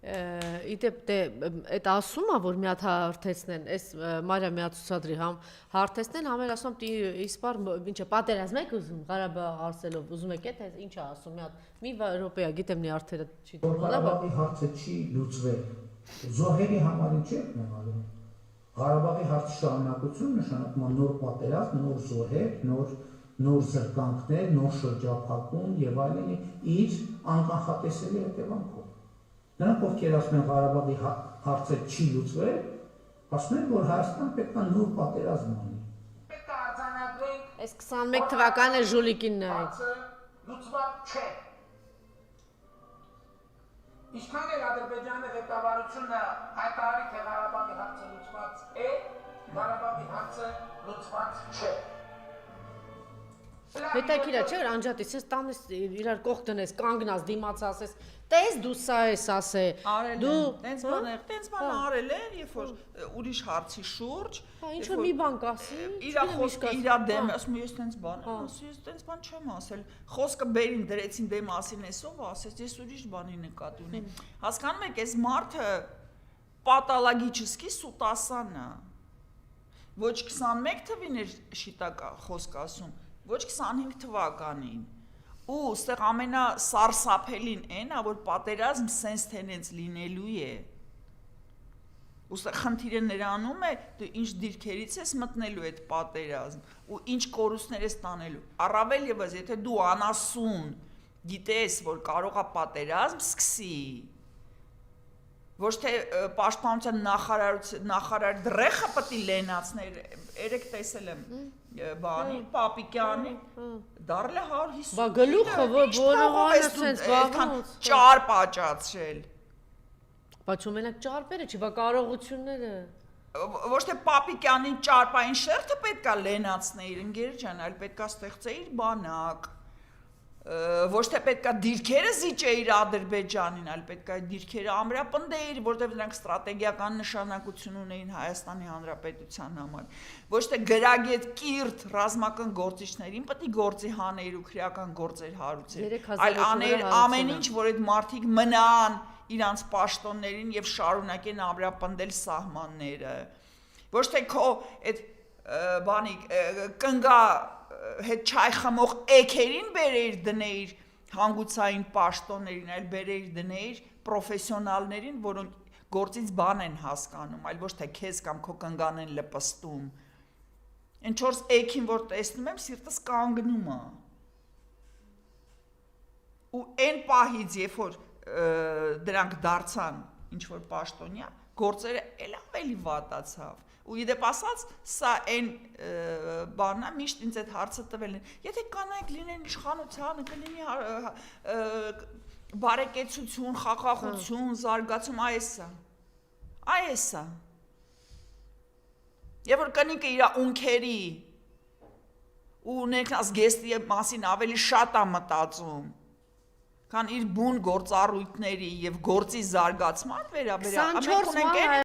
Իդեպ դե այդ ասում է որ մի հատ հարթեցնեն, այս Մարիա մի հատ ցուցադրի հարթեցնեն, համեր ասում իսպար ինչը պատերազմ եք ուզում Ղարաբաղ հարցելով, ուզում եք այդ ինչ է ասում, մի րոպե է, գիտեմ նի արդերը չի դու։ Ղարաբաղի հարցը չի լուծվել։ Զոհերի համար ինչ եք նեղալում։ Ղարաբաղի հարցի շարունակություն նշանակում է նոր պատերազմ, նոր զոհեր, նոր զրկանքներ, նոր շրջափակում եւ այլն իր անկանխատեսելի հետևանքով։ Նրանք ովքեր ասում են Ղարաբաղի հարցը չի լուծվել, ասում են որ Հայաստան պետք է նոր պատերազմ անի։ Պետք է արձանագրենք Այս 21 թվականը ժուլիկինն է այդ։ Լուծված չէ։ Ինչքան էլ Ադրբեջանի ղեկավարությունը հայտարարի թե Ղարաբաղի հարցը լուծված է, Ղարաբաղի հարցը լուծված չէ։ Հետաքրքիր է, չէ՞ որ անջատից ես տանես իրար կողք դնես, կանգնած դիմաց ասես, տես դու սա ես ասե։ Դու տենց բան արել են, երբ որ ուրիշ հարցի շուրջ, ինչ որ մի բան կասի, իրա խոսքը իրա դեմ, ասում ես տենց բան, ասում ես տենց բան չեմ ասել։ Խոսքը բերին դրեցին դեմ ասին էսով, ասես ես ուրիշ բանի նկատի ունեմ։ Հասկանում եք, այս մարդը պաթոլոգիչեսկի սուտասան է։ Ոչ 21 թվին էր շիտակ խոսք ասում, ոչ 25 թվականին։ Ու ստեղ ամենասարսափելին այն է, որ պատերազմ սենց թենենց լինելու է։ Ուստեղ խնդիրը նրանում է, դու ինչ դիրքերից ես մտնելու այդ պատերազմ ու ինչ կորուստներ ես տանելու։ Առավել ևս, եթե դու անասուն գիտես, որ կարող է պատերազմ սկսի, ոչ թե պաշտպանության նախարար դրեխը պետք է լենացներ, երեք տեսել եմ բանի, Պապիկյանի, դարել է 150 Բա գլուխը որողանը սենց բաղուց ճար պաճացրել։ Բա չունենակ ճարպերը, չի, բա կարողությունները։ Ոչ թե Պապիկյանի ճարպային շերտը պետք է լենացնեիր, ընկեր ջան, այլ պետք է ստեղծեիր բանակ։ Ոչ թե պետք է դիրքերը զիջեիր Ադրբեջանին, այլ պետք է դիրքերը ամրապնդեիր, որտեղ նրանք ստրատեգիական նշանակություն ունեին Հայաստանի Հանրապետության համար։ Ոչ թե գրագետ կիրթ ռազմական գործիչներին պետք է գործի հանեիր ու քրեական գործեր հարուցեր, այլ աներ ամեն ինչ, որ այդ մարդիկ մնան իրանց պաշտոններին եւ շարունակեն ամրապնդել սահմանները։ Ոչ թե քո այդ բանի կնգա հետ չայ խմող էքերին բերեիր դնեիր հանգուցային պաշտոններին, այլ բերեիր դնեիր պրոֆեսիոնալներին, որոնք գործից բան են հասկանում, այլ ոչ թե քեզ կամ քո կնգան են լպստում։ Այն 4 էքին, որ տեսնում եմ, սիրտս կանգնում է։ Ու այն պահից, երբ որ դրանք դարձան ինչ որ պաշտոնյա, գործերը էլ ավելի վատացավ։ Ու իդեպ ասած, սա այն բանն է, միշտ ինձ այդ հարցը տվել են։ Եթե կանայք լինեն իշխանությանը, կլինի բարեկեցություն, խաղաղություն, զարգացում, այս է։ Եվ որ կնիկը իր ունքերի ու ներքնազգեստի մասին ավելի շատ է մտածում, քան իր բուն գործառույթների եւ գործի զարգացման վերաբերյալ։ 24